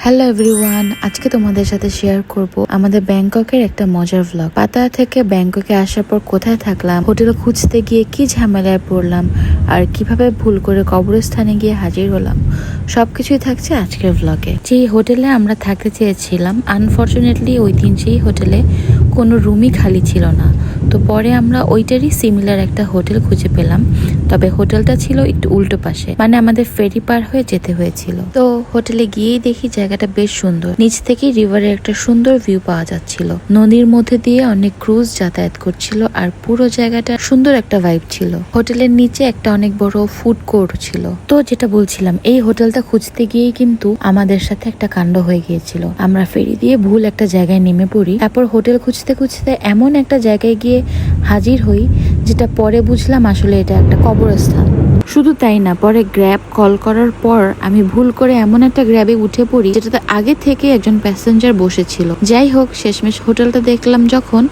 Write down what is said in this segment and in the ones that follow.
Hello everyone, আজকে তোমাদের সাথে শেয়ার করব আমাদের ব্যাংককের একটা মজার ভ্লগ। পাতায়া থেকে ব্যাংককে আসার পর কোথায় থাকলাম, হোটেল খুঁজতে গিয়ে কি ঝামেলায় পড়লাম, আর কিভাবে ভুল করে কবরস্থানে গিয়ে হাজির হলাম, সবকিছুই থাকছে আজকের ভ্লগে। যেই হোটেলে আমরা থাকতে চেয়েছিলাম, আনফর্চুনেটলি ওই দিন সেই হোটেলে কোনো রুমই খালি ছিল না। তো পরে আমরা ওইটারই সিমিলার একটা হোটেল খুঁজে পেলাম, তবে হোটেলটা ছিল একটু উল্টো পাশে, মানে আমাদের ফেরি পার হয়ে যেতে হয়েছিল। তো হোটেলে গিয়েই দেখি জায়গাটা বেশ সুন্দর, নিচ থেকেই রিভারের একটা সুন্দর ভিউ পাওয়া যাচ্ছিল। নদীর মধ্যে দিয়ে অনেক ক্রুজ যাতায়াত করছিল, আর পুরো জায়গাটা সুন্দর একটা ভাইব ছিল। হোটেলের নিচে একটা অনেক বড় ফুড কোর্ট ছিল। তো যেটা বলছিলাম, এই হোটেলটা খুঁজতে গিয়েই কিন্তু আমাদের সাথে একটা কাণ্ড হয়ে গিয়েছিল। আমরা ফেরি দিয়ে ভুল একটা জায়গায় নেমে পড়ি, তারপর হোটেল খুঁজতে খুঁজতে এমন একটা জায়গায় গিয়ে হাজির হই, যেটা পরে বুঝলাম আসলে এটা একটা কবরস্থান। শুধু তাই না, পরে গ্র্যাব কল করার পর আমি ভুল করে এমন একটা গ্র্যাবে উঠে পড়ি যেটাতে আগে থেকে একজন প্যাসেঞ্জার বসেছিল। যাই হোক, শেষমেশ হোটেলটা দেখলাম যখন,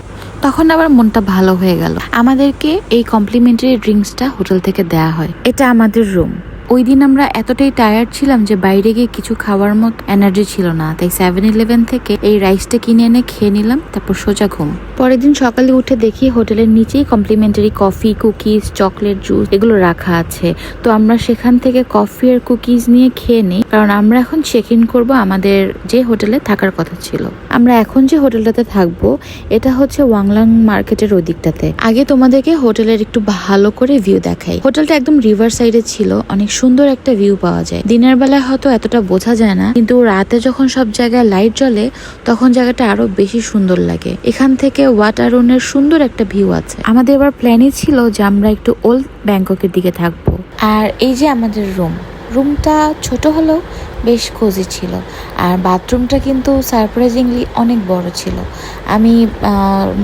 তখন আবার মনটা ভালো হয়ে গেল। আমাদেরকে এই কমপ্লিমেন্টারি ড্রিঙ্কসটা হোটেল থেকে দেয়া হয়। এটা আমাদের রুম। ওই দিন আমরা এতটাই টায়ার্ড ছিলাম যে বাইরে গিয়ে কিছু খাওয়ার মতো এনার্জি ছিল না, তাই 7-Eleven থেকে এই রাইসটা কিনে এনে খেয়ে নিলাম, তারপর সোজা ঘুম। পরের দিন সকালে উঠে দেখি হোটেলের নিচেই complimentary coffee, cookies, chocolate, juice এগুলো রাখা আছে। তো আমরা সেখান থেকে কফি আর কুকিজ নিয়ে খেয়ে নিই, কারণ আমরা এখন চেক ইন করবো আমাদের যে হোটেলে থাকার কথা ছিল। আমরা এখন যে হোটেলটাতে থাকবো এটা হচ্ছে ওয়াংলাং মার্কেটের ওই দিকটাতে। আগে তোমাদেরকে হোটেলের একটু ভালো করে ভিউ দেখাই। হোটেলটা একদম রিভার সাইডে ছিল, অনেক সুন্দর একটা ভিউ পাওয়া যায়। দিনের বেলায় হয়তো এতটা বোঝা যায় না, কিন্তু রাতে যখন সব জায়গায় লাইট জ্বলে তখন জায়গাটা আরো বেশি সুন্দর লাগে। এখান থেকে ওয়াটারনের সুন্দর একটা ভিউ আছে। আমাদের এবার প্ল্যানই ছিল যে আমরা একটু ওল্ড ব্যাংককের দিকে থাকবো। আর এই যে আমাদের রুমটা ছোট হলেও বেশ কোজি ছিল, আর বাথরুমটা কিন্তু সারপ্রাইজিংলি অনেক বড় ছিল। আমি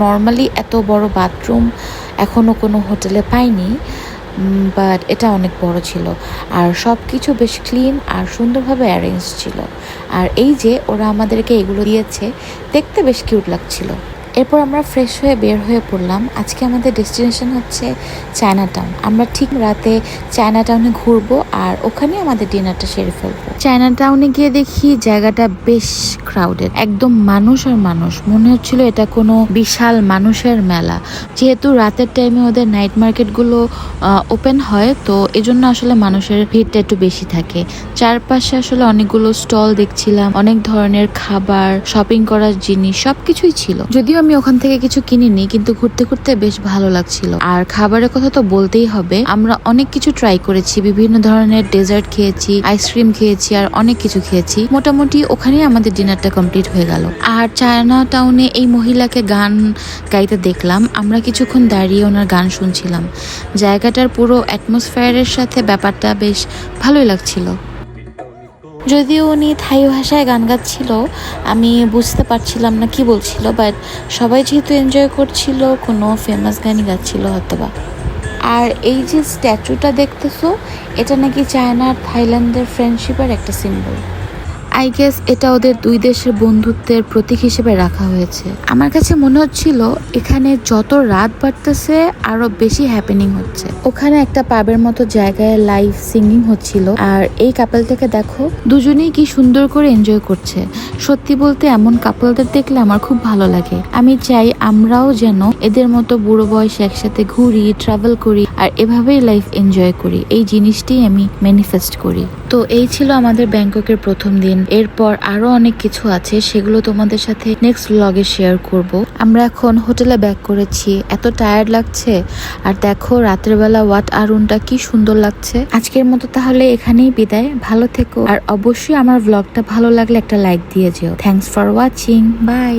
নর্মালি এত বড় বাথরুম এখনো কোনো হোটেলে পাইনি, বাট এটা অনেক বড় ছিল, আর সব কিছু বেশ ক্লিন আর সুন্দরভাবে অ্যারেঞ্জ ছিল। আর এই যে ওরা আমাদেরকে এগুলো দিয়েছে, দেখতে বেশ কিউট লাগছিল। এরপর আমরা ফ্রেশ হয়ে বের হয়ে পড়লাম। আজকে আমাদের ডেস্টিনেশন হচ্ছে চায়না টাউন। আমরা ঠিক রাতে চায়না টাউনে ঘুরবো, আর ওখানে আমাদের ডিনারটা সেরে ফেলবো। চায়না টাউনে গিয়ে দেখি জায়গাটা বেশ ক্রাউডেড, একদম মানুষ আর মানুষ। মনে হচ্ছিল এটা কোনো বিশাল মানুষের মেলা। যেহেতু রাতের টাইমে ওদের নাইট মার্কেটগুলো ওপেন হয়, তো এজন্য আসলে মানুষের ভিড়টা একটু বেশি থাকে। চারপাশে আসলে অনেকগুলো স্টল দেখছিলাম, অনেক ধরনের খাবার, শপিং করার জিনিস সবকিছুই ছিল। যদিও আমি ওখান থেকে কিছু কিনিনি, কিন্তু ঘুরতে ঘুরতে বেশ ভালো লাগছিল। আর খাবারের কথা তো বলতেই হবে, আমরা অনেক কিছু ট্রাই করেছি। বিভিন্ন ধরনের ডেজার্ট খেয়েছি, আইসক্রিম খেয়েছি, আর অনেক কিছু খেয়েছি। মোটামুটি ওখানেই আমাদের ডিনারটা কমপ্লিট হয়ে গেল। আর চায়না টাউনে এই মহিলাকে গান গাইতে দেখলাম। আমরা কিছুক্ষণ দাঁড়িয়ে ওনার গান শুনছিলাম। জায়গাটার পুরো অ্যাটমসফিয়ারের সাথে ব্যাপারটা বেশ ভালোই লাগছিল। যদিও উনি থাই ভাষায় গান গাচ্ছিল, আমি বুঝতে পারছিলাম না কি বলছিল, বাট সবাই যেহেতু এনজয় করছিল, কোনো ফেমাস গানই গাচ্ছিল হয়তোবা। আর এই যে স্ট্যাচুটা দেখতেছো, এটা নাকি চায়না আর থাইল্যান্ডের ফ্রেন্ডশিপের একটা সিম্বল। আই গেস এটা ওদের দুই দেশের বন্ধুত্বের প্রতীক হিসেবে রাখা হয়েছে। আমার কাছে মনে হচ্ছিল এখানে যত রাত বাড়তেছে আরো বেশি হ্যাপেনিং হচ্ছে। ওখানে একটা পাবের মতো জায়গায় লাইভ সিঙ্গিং হচ্ছিল, আর এই কাপলটাকে দেখো, দুজনেই কি সুন্দর করে এনজয় করছে। সত্যি বলতে এমন কাপলদের দেখলে আমার খুব ভালো লাগে। আমি চাই আমরাও যেন এদের মতো বুড়ো বয়সে একসাথে ঘুরি, ট্রাভেল করি, আর এভাবেই লাইফ এনজয় করি। এই জিনিসটি আমি ম্যানিফেস্ট করি। তো এই ছিল আমাদের ব্যাংককের প্রথম দিন। এরপর আরো অনেক কিছু আছে, সেগুলো তোমাদের সাথে নেক্সট ব্লগে শেয়ার করব। আমরা এখন হোটেলে ব্যাক করেছি, এত টায়ার্ড লাগছে। আর দেখো রাতের বেলা ওয়াটারনটা কি সুন্দর লাগছে। আজকের মতো তাহলে এখানেই বিদায়। ভালো থেকো, আর অবশ্যই আমার ব্লগটা ভালো লাগলে একটা লাইক দিয়ে যেও। Thanks for watching, by.